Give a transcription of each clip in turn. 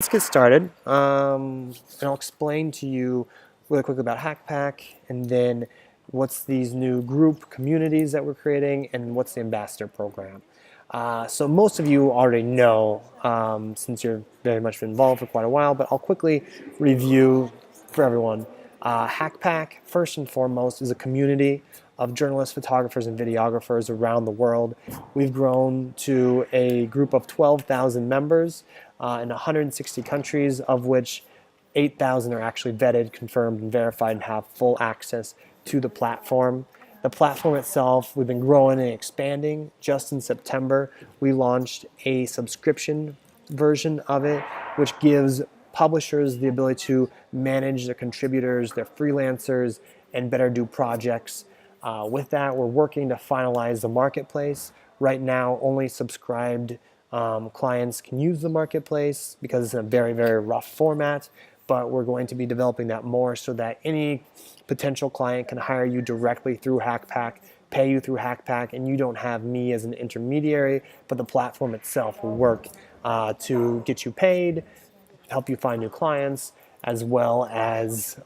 Let's get started, and I'll explain to you really quickly about HackPack, and then what's these new group communities that we're creating, and what's the ambassador program. So most of you already know, since you're very much involved for quite a while, but I'll quickly review for everyone. HackPack, first and foremost, is a community of journalists, photographers, and videographers around the world. We've grown to a group of 12,000 members in 160 countries, of which 8,000 are actually vetted, confirmed, and verified and have full access to the platform. The platform itself, we've been growing and expanding. Just in September, we launched a subscription version of it, which gives publishers the ability to manage their contributors, their freelancers, and better do projects. With that, we're working to finalize the marketplace. Right now, only subscribed clients can use the marketplace because it's in a very, very rough format, but we're going to be developing that more so that any potential client can hire you directly through HackPack, pay you through HackPack, and you don't have me as an intermediary, but the platform itself will work to get you paid, help you find new clients, as well as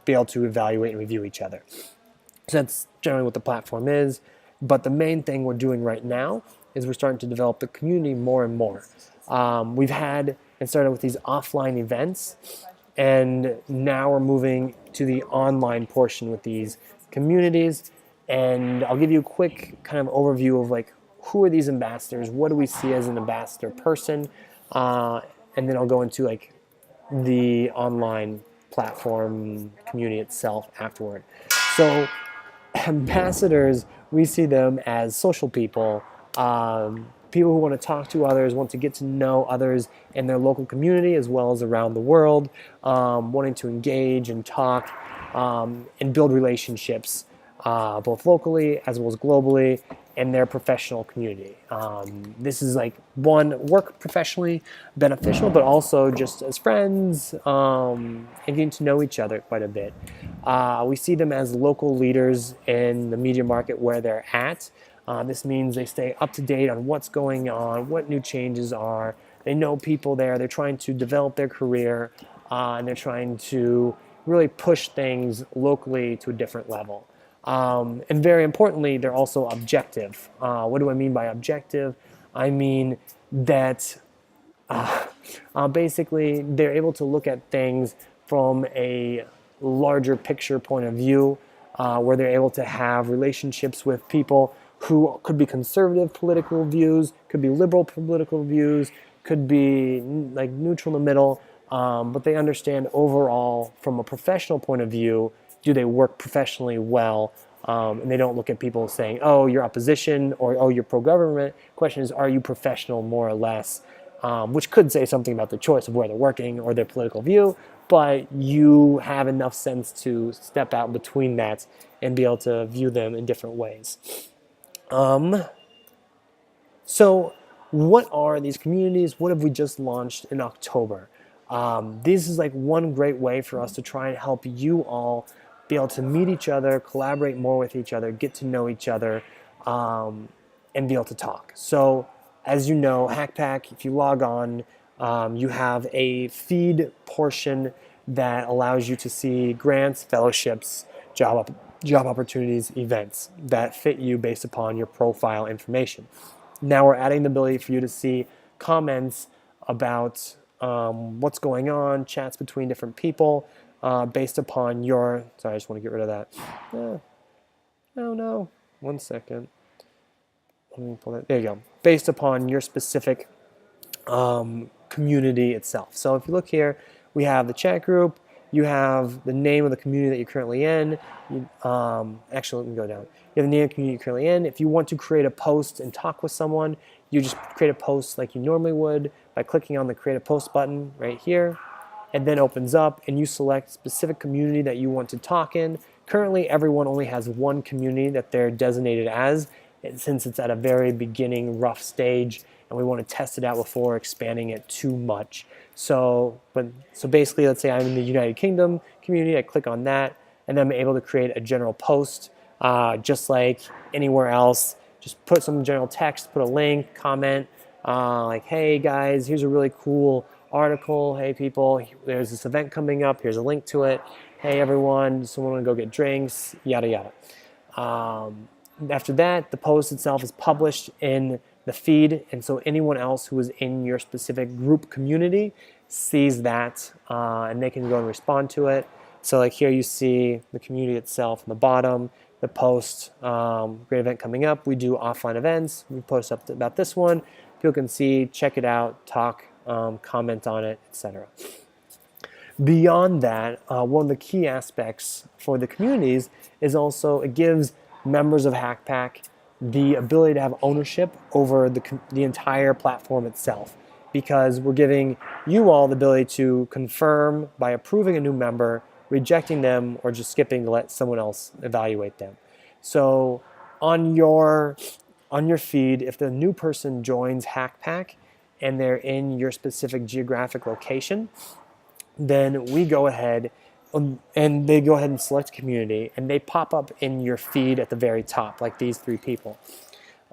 be able to evaluate and review each other. So that's generally what the platform is. But the main thing we're doing right now is we're starting to develop the community more and more. We've had and started with these offline events, and now we're moving to the online portion with these communities. And I'll give you a quick kind of overview of like, who are these ambassadors? What do we see as an ambassador person? And then I'll go into like the online platform community itself afterward. So ambassadors, we see them as social people, people who want to talk to others, want to get to know others in their local community as well as around the world, wanting to engage and talk and build relationships both locally as well as globally in their professional community. This is like work professionally beneficial, but also just as friends and getting to know each other quite a bit. We see them as local leaders in the media market where they're at. This means they stay up to date on what's going on, what new changes are. They know people there. They're trying to develop their career, and they're trying to really push things locally to a different level. And very importantly, they're also objective. What do I mean by objective? I mean that basically they're able to look at things from a larger picture point of view, where they're able to have relationships with people who could be conservative political views, could be liberal political views, could be like neutral in the middle, but they understand overall from a professional point of view, do they work professionally well? And they don't look at people saying, oh, you're opposition, or oh, you're pro-government. Question is, are you professional more or less? Which could say something about the choice of where they're working or their political view, but you have enough sense to step out between that and be able to view them in different ways. So what are these communities? What have we just launched in October? This is like one great way for us to try and help you all be able to meet each other, collaborate more with each other, get to know each other, and be able to talk. So as you know, HackPack, if you log on, you have a feed portion that allows you to see grants, fellowships, job opportunities, events that fit you based upon your profile information. Now we're adding the ability for you to see comments about what's going on, chats between different people, based upon your, sorry, I just want to get rid of that. Oh no, 1 second. Let me pull that, there you go. Based upon your specific community itself. So if you look here, we have the chat group, you have the name of the community that you're currently in. Actually, let me go down. You have the name of the community you're currently in. If you want to create a post and talk with someone, you just create a post like you normally would by clicking on the create a post button right here. It then opens up and you select specific community that you want to talk in. Currently, everyone only has one community that they're designated as, since it's at a very beginning rough stage, and we want to test it out before expanding it too much. So basically, let's say I'm in the United Kingdom community, I click on that, and then I'm able to create a general post, just like anywhere else. Just put some general text, put a link, comment, like, hey guys, here's a really cool article. Hey people, there's this event coming up. Here's a link to it. Hey everyone, someone want to go get drinks, yada yada. After that, the post itself is published in the feed, and so anyone else who is in your specific group community sees that, and they can go and respond to it. So like here you see the community itself on the bottom, the post, great event coming up. We do offline events. We post up about this one. People can see, check it out, talk, comment on it, etc. Beyond that, one of the key aspects for the communities is also it gives members of HackPack the ability to have ownership over the entire platform itself, because we're giving you all the ability to confirm by approving a new member, rejecting them, or just skipping to let someone else evaluate them. So on your feed, if the new person joins HackPack and they're in your specific geographic location, then we go ahead and they go ahead and select community, and they pop up in your feed at the very top, like these three people.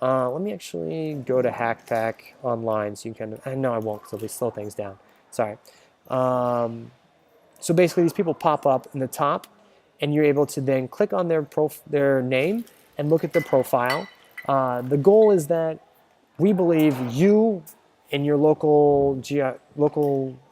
Let me actually go to HackPack online so you can, no I won't because it'll slow things down, sorry. So basically these people pop up in the top, and you're able to then click on their name and look at their profile. The goal is that we believe you in your local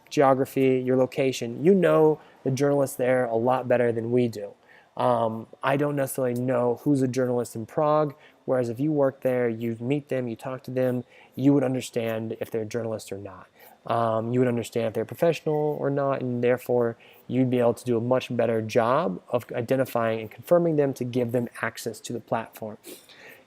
geography, your location, you know the journalists there a lot better than we do. I don't necessarily know who's a journalist in Prague, whereas if you work there, you meet them, you talk to them, you would understand if they're a journalist or not. You would understand if they're professional or not, and therefore you'd be able to do a much better job of identifying and confirming them to give them access to the platform.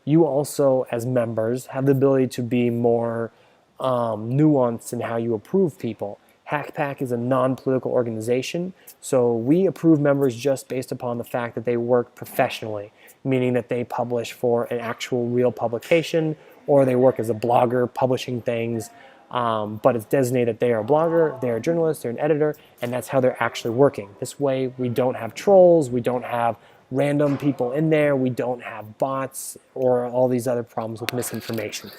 You also, as members, have the ability to be more nuanced in how you approve people. HackPack is a non-political organization, so we approve members just based upon the fact that they work professionally, meaning that they publish for an actual real publication, or they work as a blogger publishing things, but it's designated that they are a blogger, they're a journalist, they're an editor, and that's how they're actually working. This way we don't have trolls, we don't have random people in there, we don't have bots or all these other problems with misinformation.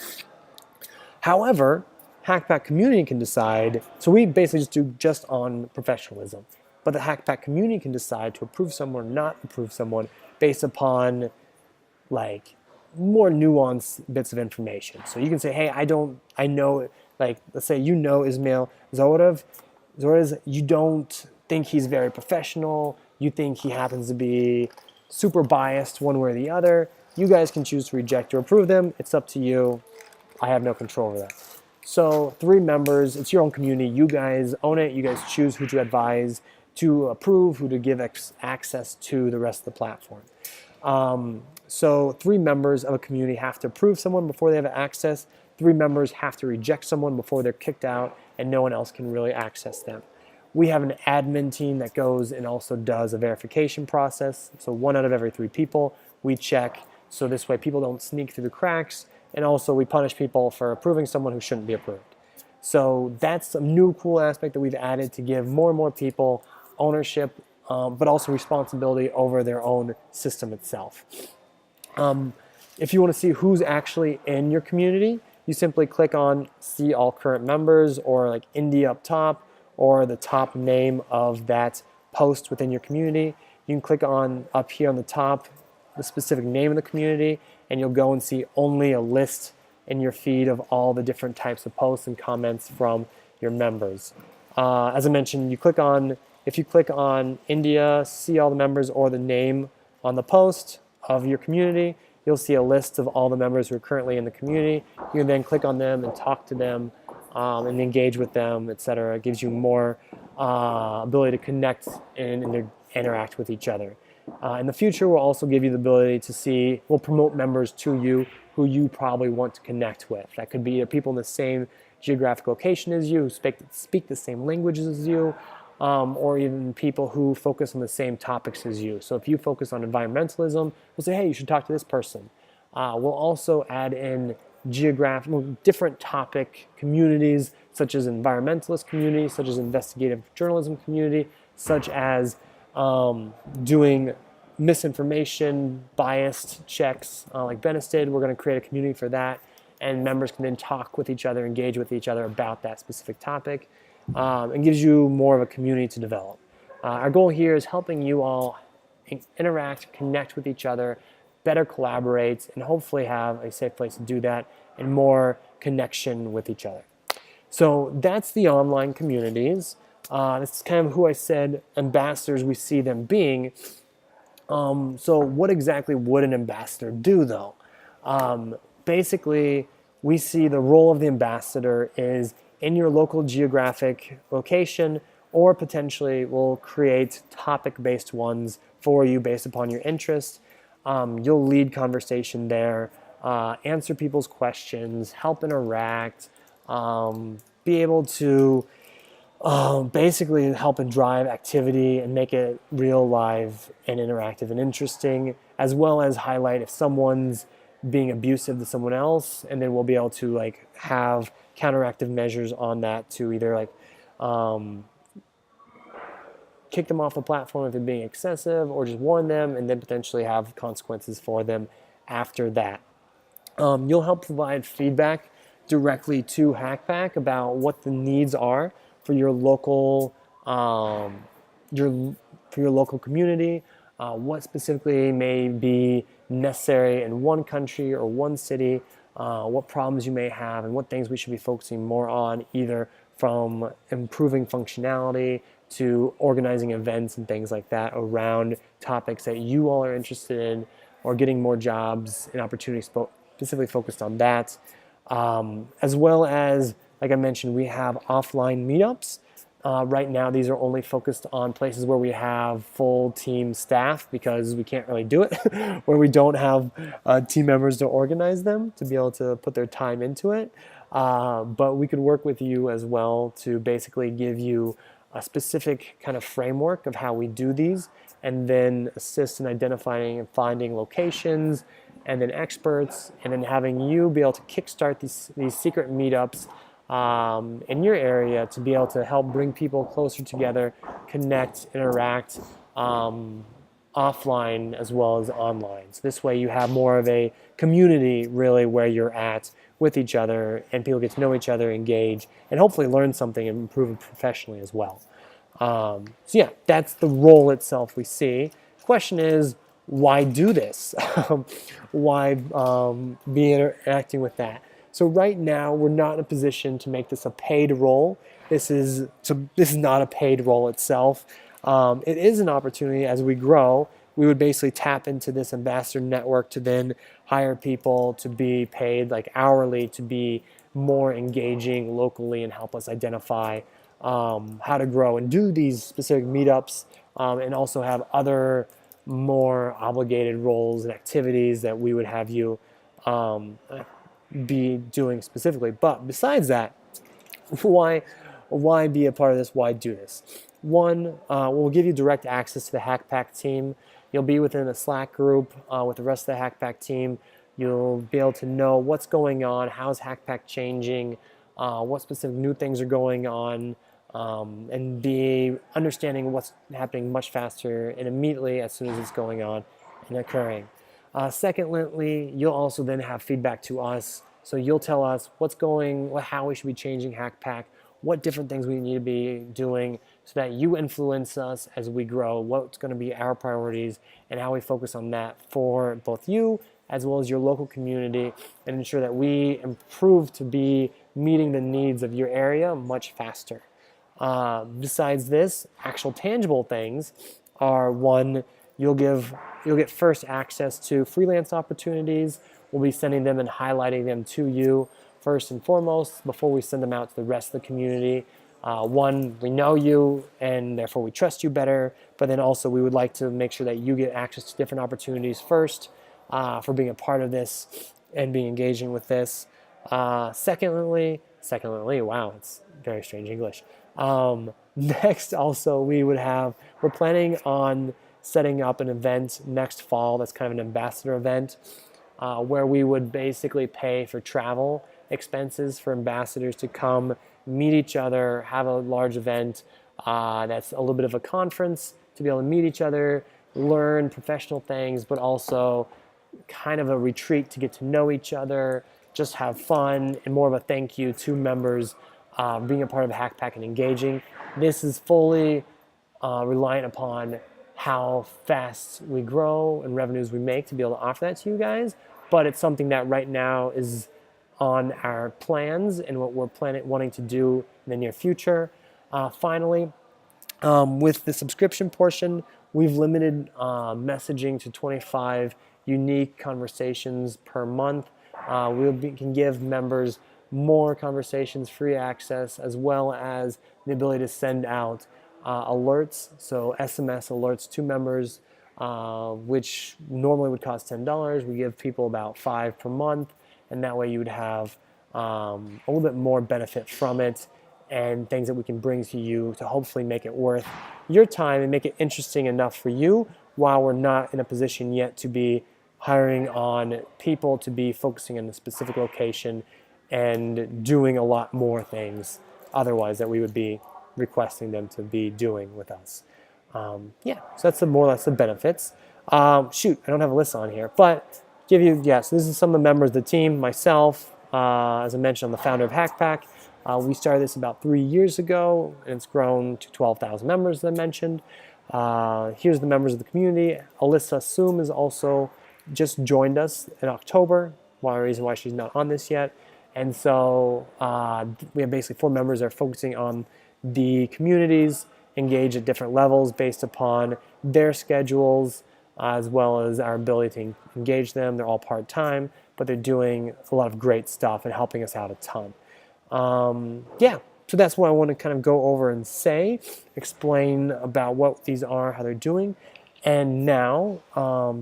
However, HackPack community can decide, so we basically just do just on professionalism, but the HackPack community can decide to approve someone or not approve someone based upon like more nuanced bits of information. So you can say, hey, I know, like let's say you know Ismail Zorev, you don't think he's very professional, you think he happens to be super biased one way or the other. You guys can choose to reject or approve them. It's up to you. I have no control over that. So 3 members, it's your own community. You guys own it. You guys choose who to advise, to approve, who to give access to the rest of the platform. So 3 members of a community have to approve someone before they have access. 3 members have to reject someone before they're kicked out, and no one else can really access them. We have an admin team that goes and also does a verification process. So 1 out of every 3 people we check, so this way people don't sneak through the cracks. And also we punish people for approving someone who shouldn't be approved. So that's a new cool aspect that we've added to give more and more people ownership, but also responsibility over their own system itself. If you want to see who's actually in your community, you simply click on see all current members, or like India up top, or the top name of that post within your community. You can click on up here on the top the specific name of the community, and you'll go and see only a list in your feed of all the different types of posts and comments from your members. As I mentioned, if you click on India, see all the members, or the name on the post of your community, you'll see a list of all the members who are currently in the community. You can then click on them and talk to them and engage with them, etc. It gives you more ability to connect and interact with each other. In the future, we'll also give you the ability to see, we'll promote members to you who you probably want to connect with. That could be people in the same geographic location as you, who speak the same languages as you, or even people who focus on the same topics as you. So if you focus on environmentalism, we'll say, hey, you should talk to this person. We'll also add in different topic communities, such as environmentalist community, such as investigative journalism community, such as doing misinformation, biased checks like Benested. We're going to create a community for that. and members can then talk with each other, engage with each other about that specific topic, and gives you more of a community to develop. Our goal here is helping you all interact, connect with each other, better collaborate, and hopefully have a safe place to do that and more connection with each other. So that's the online communities. This is kind of who I said ambassadors we see them being. So what exactly would an ambassador do, though? Basically, we see the role of the ambassador is in your local geographic location, or potentially will create topic-based ones for you based upon your interests. You'll lead conversation there, answer people's questions, help interact, be able to basically help and drive activity and make it real, live, and interactive and interesting, as well as highlight if someone's being abusive to someone else, and then we'll be able to like have counteractive measures on that to either like kick them off the platform if they're being excessive, or just warn them and then potentially have consequences for them after that. You'll help provide feedback directly to HackPack about what the needs are for your local local community, what specifically may be necessary in one country or one city, what problems you may have, and what things we should be focusing more on, either from improving functionality to organizing events and things like that around topics that you all are interested in, or getting more jobs and opportunities specifically focused on that. As well as, like I mentioned, we have offline meetups. Right now, these are only focused on places where we have full team staff, because we can't really do it, where we don't have team members to organize them to be able to put their time into it. But we could work with you as well to basically give you a specific kind of framework of how we do these, and then assist in identifying and finding locations, and then experts, and then having you be able to kickstart these secret meetups in your area to be able to help bring people closer together, connect, interact offline as well as online. So this way you have more of a community really where you're at with each other, and people get to know each other, engage, and hopefully learn something and improve professionally as well. So yeah, that's the role itself we see. The question is, why do this? Why be interacting with that? So right now, we're not in a position to make this a paid role. This is not a paid role itself. It is an opportunity as we grow. We would basically tap into this ambassador network to then hire people to be paid like hourly to be more engaging locally and help us identify how to grow and do these specific meetups, and also have other more obligated roles and activities that we would have you be doing specifically. But besides that, why be a part of this? Why do this? One, we'll give you direct access to the HackPack team. You'll be within a Slack group with the rest of the HackPack team. You'll be able to know what's going on, how's HackPack changing, what specific new things are going on, and be understanding what's happening much faster and immediately as soon as it's going on and occurring. Secondly, you'll also then have feedback to us. So you'll tell us how we should be changing HackPack, what different things we need to be doing, so that you influence us as we grow, what's going to be our priorities, and how we focus on that for both you as well as your local community, and ensure that we improve to be meeting the needs of your area much faster. Besides this, actual tangible things are, one, you'll get first access to freelance opportunities. We'll be sending them and highlighting them to you first and foremost before we send them out to the rest of the community. One, we know you and therefore we trust you better, but then also we would like to make sure that you get access to different opportunities first for being a part of this and being engaging with this. Secondly, wow, it's very strange English. Next, also, we're planning on setting up an event next fall that's kind of an ambassador event where we would basically pay for travel expenses for ambassadors to come meet each other, have a large event that's a little bit of a conference to be able to meet each other, learn professional things, but also kind of a retreat to get to know each other, just have fun and more of a thank you to members being a part of HackPack and engaging. This is fully reliant upon how fast we grow and revenues we make to be able to offer that to you guys. But it's something that right now is on our plans and what we're wanting to do in the near future. Finally, with the subscription portion, we've limited messaging to 25 unique conversations per month. Can give members more conversations, free access, as well as the ability to send out alerts, so SMS alerts to members, which normally would cost $10. We give people about 5 per month, and that way you would have a little bit more benefit from it and things that we can bring to you to hopefully make it worth your time and make it interesting enough for you while we're not in a position yet to be hiring on people to be focusing on a specific location and doing a lot more things otherwise that we would be requesting them to be doing with us. Yeah, so that's more or less the benefits. Shoot, I don't have a list on here, but give you, yes, this is some of the members of the team, myself, as I mentioned, I'm the founder of HackPack. We started this about 3 years ago, and it's grown to 12,000 members, as I mentioned. Here's the members of the community. Alyssa Soom has also just joined us in October. One reason why she's not on this yet. And so we have basically 4 members that are focusing on the communities, engage at different levels based upon their schedules, as well as our ability to engage them. They're all part-time, but they're doing a lot of great stuff and helping us out a ton. Yeah, so that's what I want to kind of go over and say, explain about what these are, how they're doing, and now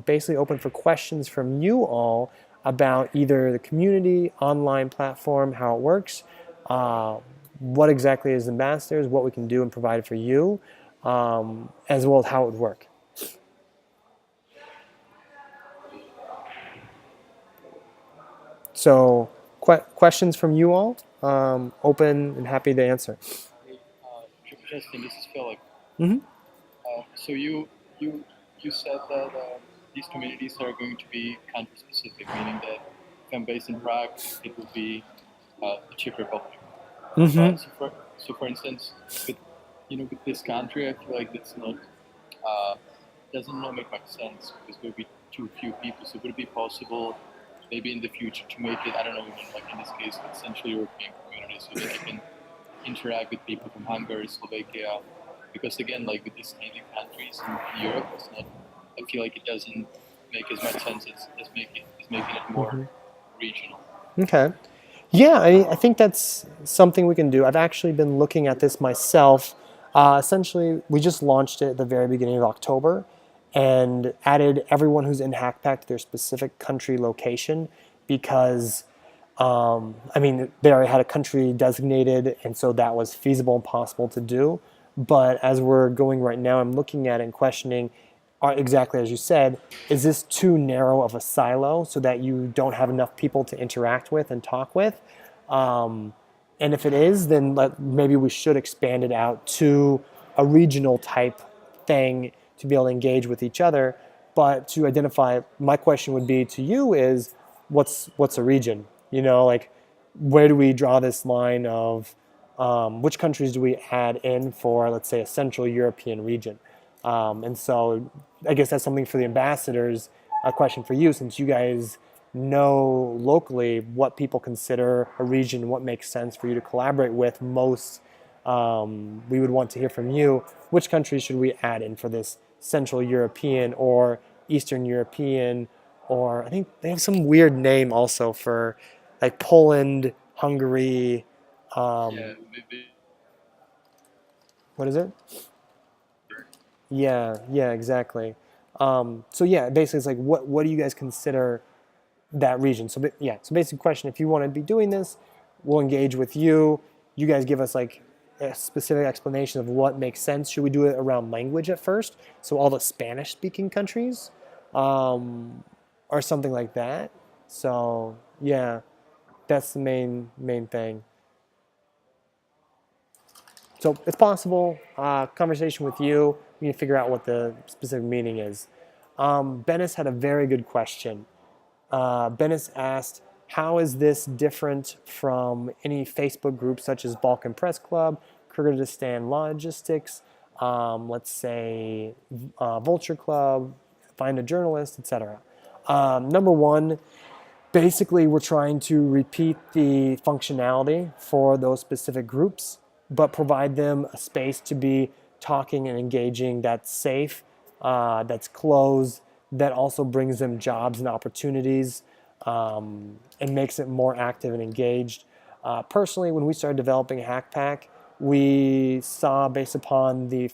basically open for questions from you all about either the community, online platform, how it works, what exactly is ambassadors, what we can do and provide for you, as well as how it would work. So questions from you all? Open and happy to answer. Justin, this is Philip. Mm-hmm. So you said that these communities are going to be country specific, meaning that if I'm based in Prague, it would be the Czech Republic. Mm-hmm. So for instance, with this country, I feel like that's not doesn't not make much sense because there would be too few people. So would it be possible, maybe in the future, to make it, I don't know, even like in this case, a Central European community, so that you can interact with people from Hungary, Slovakia, because again, like with these Scandinavian countries in Europe, it's not. I feel like it doesn't make as much sense as making it more regional. Okay. Yeah, I think that's something we can do. I've actually been looking at this myself. Essentially, we just launched it at the very beginning of October and added everyone who's in HackPack to their specific country location because, I mean, they already had a country designated, and so that was feasible and possible to do. But as we're going right now, I'm looking at it and questioning, exactly as you said, is this too narrow of a silo so that you don't have enough people to interact with and talk with? And if it is, then maybe we should expand it out to a regional type thing to be able to engage with each other. But to identify, my question would be to you is, what's a region? You know, like where do we draw this line of which countries do we add in for, let's say, a Central European region? And so I guess that's something for the ambassadors, a question for you, since you guys know locally what people consider a region, what makes sense for you to collaborate with most. We would want to hear from you, which countries should we add in for this Central European or Eastern European, or I think they have some weird name also for like Poland, Hungary. Yeah, maybe. What is it? Yeah, exactly. So yeah, basically it's like what do you guys consider that region? So yeah, so basic question, if you want to be doing this, we'll engage with you. You guys give us like a specific explanation of what makes sense. Should we do it around language at first? So all the Spanish speaking countries, or something like that. So yeah, that's the main thing. So it's possible, conversation with you, we can figure out what the specific meaning is. Bennis had a very good question. Bennis asked, how is this different from any Facebook groups such as Balkan Press Club, Kyrgyzstan Logistics, let's say Vulture Club, Find a Journalist, etc. Number one, basically we're trying to repeat the functionality for those specific groups, but provide them a space to be talking and engaging that's safe, that's closed, that also brings them jobs and opportunities, and makes it more active and engaged. Personally, when we started developing HackPack, we saw, based upon the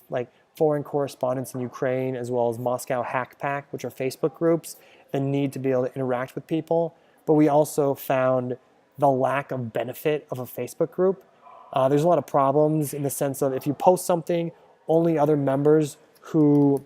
foreign correspondents in Ukraine as well as Moscow HackPack, which are Facebook groups, the need to be able to interact with people. But we also found the lack of benefit of a Facebook group. There's a lot of problems in the sense of if you post something, only other members who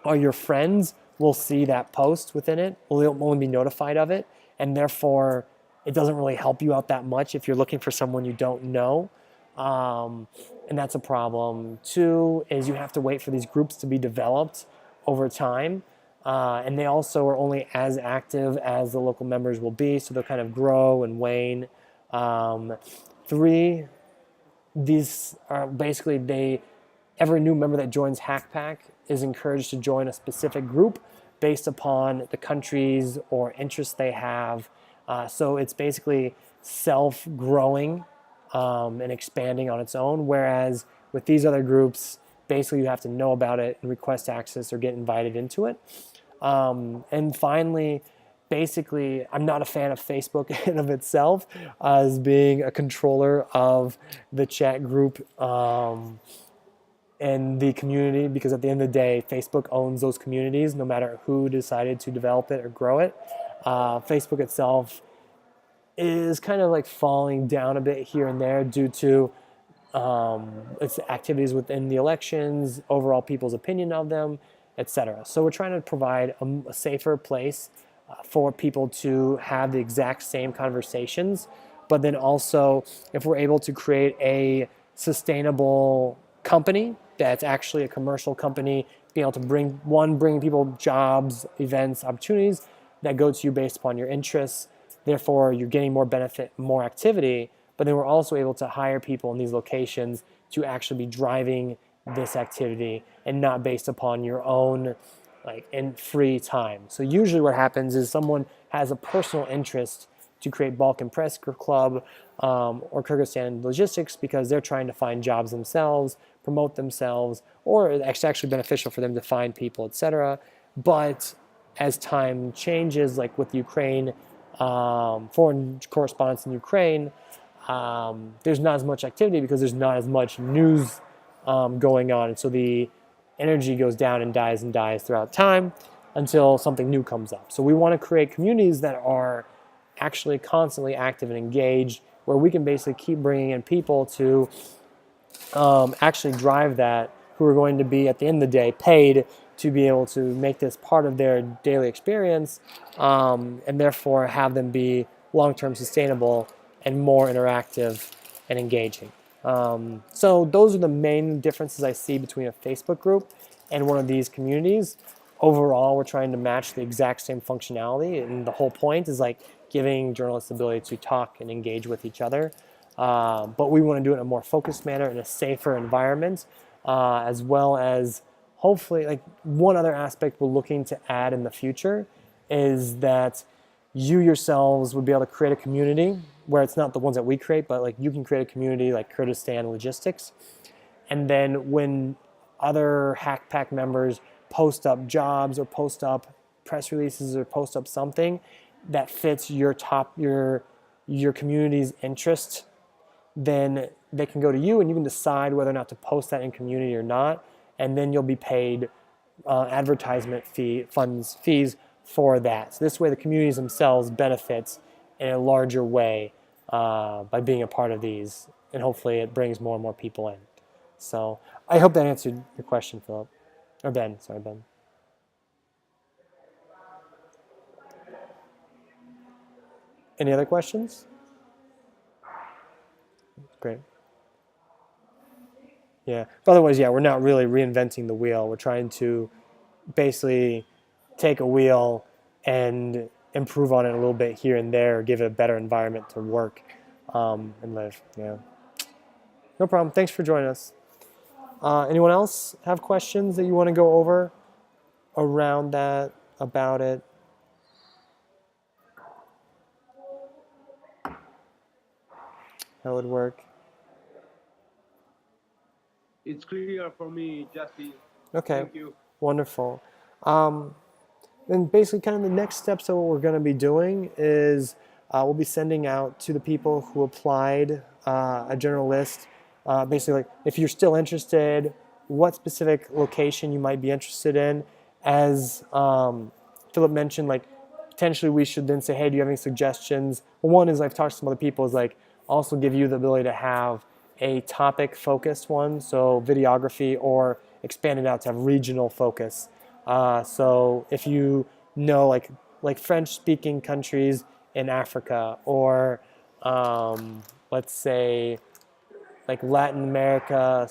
are your friends will see that post within it, will only be notified of it, and therefore it doesn't really help you out that much if you're looking for someone you don't know. And that's a problem. Two is you have to wait for these groups to be developed over time. And they also are only as active as the local members will be, so they'll kind of grow and wane. Three, these are basically every new member that joins HackPack is encouraged to join a specific group based upon the countries or interests they have. So it's basically self-growing and expanding on its own, whereas with these other groups, basically you have to know about it and request access or get invited into it. And finally, basically, I'm not a fan of Facebook in and of itself as being a controller of the chat group and the community, because at the end of the day, Facebook owns those communities no matter who decided to develop it or grow it. Facebook itself is kind of like falling down a bit here and there due to its activities within the elections, overall people's opinion of them, etc. So we're trying to provide a safer place for people to have the exact same conversations, but then also if we're able to create a sustainable company that's actually a commercial company, being able to bring people jobs, events, opportunities that go to you based upon your interests. Therefore, you're getting more benefit, more activity, but then we're also able to hire people in these locations to actually be driving this activity and not based upon your own in free time. So usually what happens is someone has a personal interest to create Balkan Press Club or Kyrgyzstan Logistics because they're trying to find jobs themselves, promote themselves, or it's actually beneficial for them to find people, etc. But as time changes, like with Ukraine, foreign correspondents in Ukraine, there's not as much activity because there's not as much news going on. And so the energy goes down and dies throughout time until something new comes up. So we want to create communities that are actually constantly active and engaged, where we can basically keep bringing in people to actually drive that, who are going to be, at the end of the day, paid to be able to make this part of their daily experience, and therefore have them be long-term sustainable and more interactive and engaging. So those are the main differences I see between a Facebook group and one of these communities. Overall, we're trying to match the exact same functionality, and the whole point is giving journalists the ability to talk and engage with each other. But we want to do it in a more focused manner, in a safer environment, as well as hopefully, one other aspect we're looking to add in the future is that you yourselves would be able to create a community where it's not the ones that we create, but you can create a community like Kyrgyzstan Logistics. And then when other HackPack members post up jobs or post up press releases or post up something that fits your community's interest, then they can go to you and you can decide whether or not to post that in community or not. And then you'll be paid advertisement fees for that. So this way the communities themselves benefit in a larger way by being a part of these, and hopefully it brings more and more people in. So I hope that answered your question, Philip. Or Ben, sorry, Ben. Any other questions? Great. Yeah. But otherwise, we're not really reinventing the wheel. We're trying to basically take a wheel and improve on it a little bit here and there, give it a better environment to work and live. Yeah. No problem. Thanks for joining us. Anyone else have questions that you want to go over around that, about it? How it would work? It's clear for me, Justin. Okay. Thank you. Wonderful. And basically, kind of the next steps of what we're going to be doing is we'll be sending out to the people who applied a general list. Basically, like, if you're still interested, what specific location you might be interested in. As Philip mentioned, like potentially we should then say, hey, do you have any suggestions? Well, one is I've talked to some other people is like also give you the ability to have a topic focused one, so videography, or expand it out to have regional focus. So if you know like French speaking countries in Africa, or let's say like Latin America,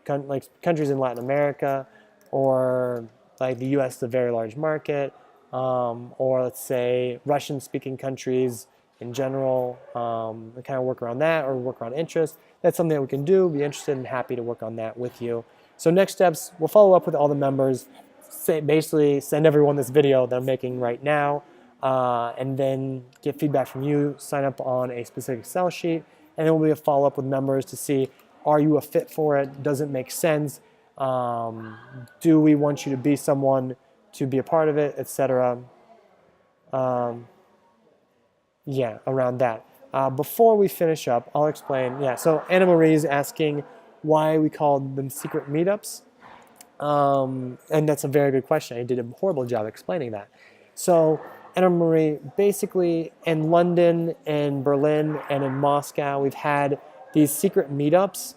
like countries in Latin America, or like the U.S. is a very large market, or let's say Russian-speaking countries in general, kind of work around that or work around interest. That's something that we can do. Be interested and happy to work on that with you. So next steps, we'll follow up with all the members, basically send everyone this video that I'm making right now, and then get feedback from you, sign up on a specific Excel sheet, and then we'll be a follow-up with members to see, are you a fit for it? Does it make sense? Do we want you to be someone to be a part of it, etc. Yeah, around that. Before we finish up, I'll explain. Yeah, so Anna Marie is asking why we called them secret meetups. And that's a very good question. I did a horrible job explaining that. So Anna Marie, basically in London, in Berlin, and in Moscow, we've had these secret meetups,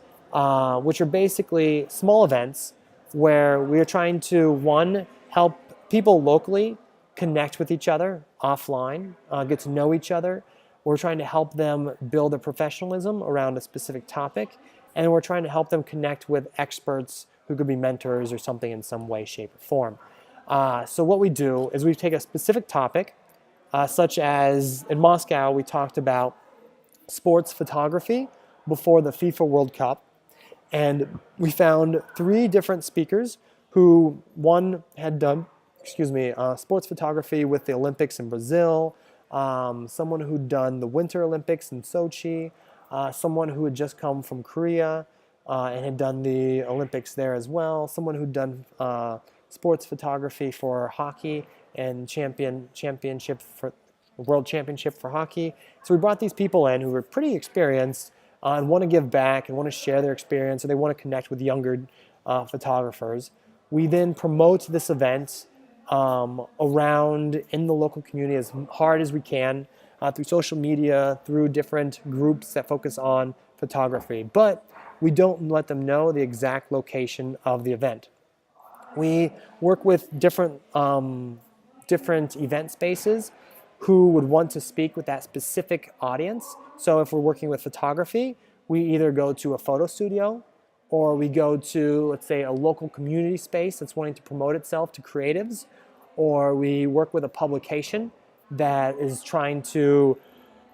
which are basically small events where we are trying to, one, help people locally connect with each other offline, get to know each other. We're trying to help them build a professionalism around a specific topic, and we're trying to help them connect with experts who could be mentors or something in some way, shape, or form. So what we do is we take a specific topic, such as in Moscow, we talked about sports photography before the FIFA World Cup. And we found 3 different speakers who, one had done, sports photography with the Olympics in Brazil, someone who'd done the Winter Olympics in Sochi, someone who had just come from Korea and had done the Olympics there as well, someone who'd done sports photography for hockey and World Championship for hockey. So we brought these people in who were pretty experienced and want to give back and want to share their experience, or they want to connect with younger photographers. We then promote this event around in the local community as hard as we can through social media, through different groups that focus on photography. But we don't let them know the exact location of the event. We work with different event spaces who would want to speak with that specific audience. So if we're working with photography, we either go to a photo studio, or we go to, let's say, a local community space that's wanting to promote itself to creatives, or we work with a publication that is trying to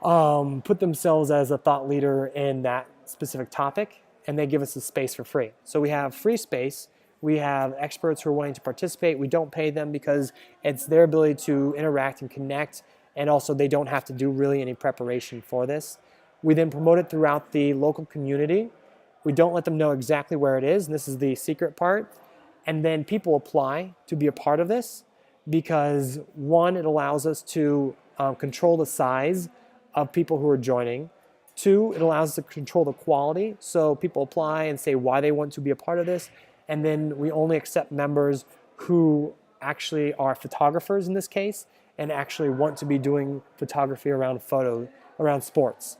put themselves as a thought leader in that specific topic, and they give us a space for free. So we have free space. We have experts who are wanting to participate. We don't pay them because it's their ability to interact and connect, and also they don't have to do really any preparation for this. We then promote it throughout the local community. We don't let them know exactly where it is, and this is the secret part. And then people apply to be a part of this because, one, it allows us to control the size of people who are joining. 2, it allows us to control the quality. So people apply and say why they want to be a part of this. And then we only accept members who actually are photographers in this case and actually want to be doing photography around sports.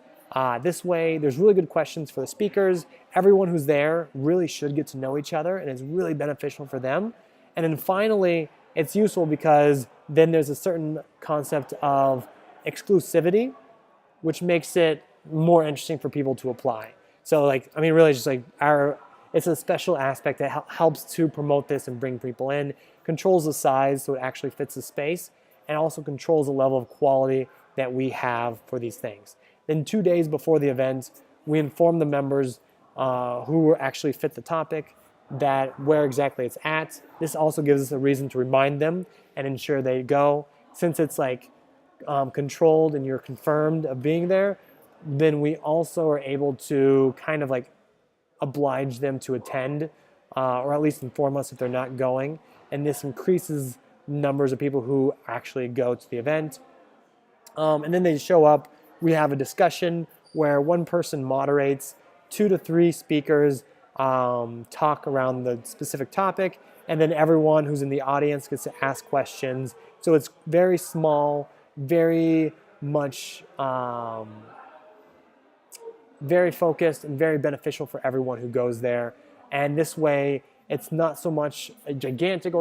This way, there's really good questions for the speakers. Everyone who's there really should get to know each other, and it's really beneficial for them. And then finally, it's useful because then there's a certain concept of exclusivity, which makes it more interesting for people to apply. So really just it's a special aspect that helps to promote this and bring people in, controls the size so it actually fits the space, and also controls the level of quality that we have for these things. Then 2 days before the event, we inform the members who actually fit the topic that where exactly it's at. This also gives us a reason to remind them and ensure they go. Since it's like controlled and you're confirmed of being there, then we also are able to kind of like oblige them to attend or at least inform us if they're not going. And this increases numbers of people who actually go to the event. And then they show up. We have a discussion where one person moderates, 2 to 3 speakers talk around the specific topic, and then everyone who's in the audience gets to ask questions. So it's very small, very much very focused and very beneficial for everyone who goes there. And this way, it's not so much a gigantic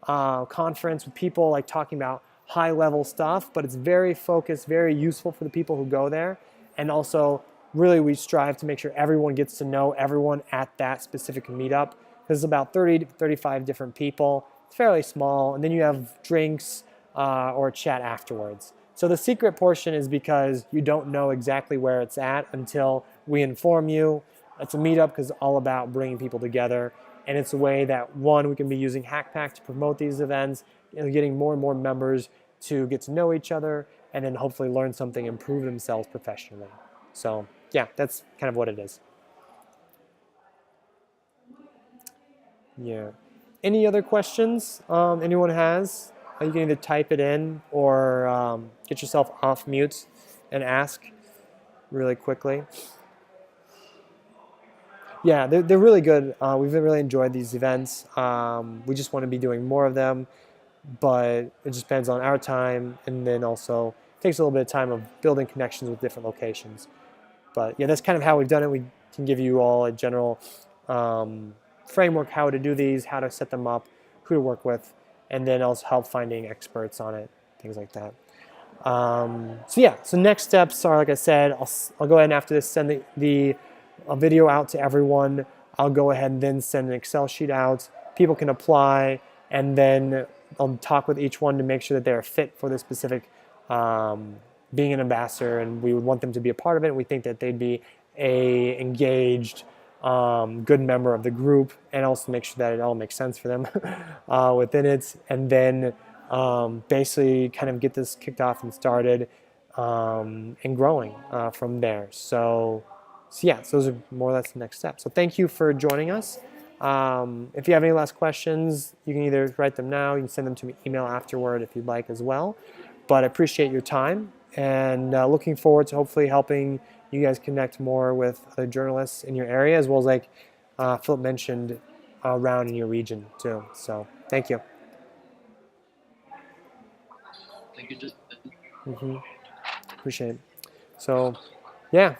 conference with people like talking about high-level stuff, but it's very focused, very useful for the people who go there. And also, really, we strive to make sure everyone gets to know everyone at that specific meetup. There's about 30 to 35 different people. It's fairly small, and then you have drinks or a chat afterwards. So the secret portion is because you don't know exactly where it's at until we inform you. It's a meetup because it's all about bringing people together. And it's a way that, one, we can be using HackPack to promote these events, getting more and more members to get to know each other, and then hopefully learn something, improve themselves professionally. So yeah, that's kind of what it is. Yeah. Any other questions anyone has? You can either type it in or get yourself off mute and ask really quickly. Yeah, they're really good. We've really enjoyed these events. We just want to be doing more of them, but it just depends on our time, and then also takes a little bit of time of building connections with different locations. But yeah, that's kind of how we've done it. We can give you all a general framework how to do these, how to set them up, who to work with, and then also help finding experts on it, things like that. So next steps are, like I said, I'll go ahead and after this send the video out to everyone. I'll go ahead and then send an Excel sheet out. People can apply, and then I'll talk with each one to make sure that they're fit for this specific being an ambassador, and we would want them to be a part of it. We think that they'd be a engaged, good member of the group, and also make sure that it all makes sense for them within it, and then basically kind of get this kicked off and started and growing from there. So yeah, so those are more or less the next steps. So thank you for joining us. If you have any last questions, you can either write them now, you can send them to me email afterward if you'd like as well. But I appreciate your time, and looking forward to hopefully helping you guys connect more with other journalists in your area, as well as like Philip mentioned, around in your region too. So thank you. Thank you, Justin. Appreciate it. So yeah.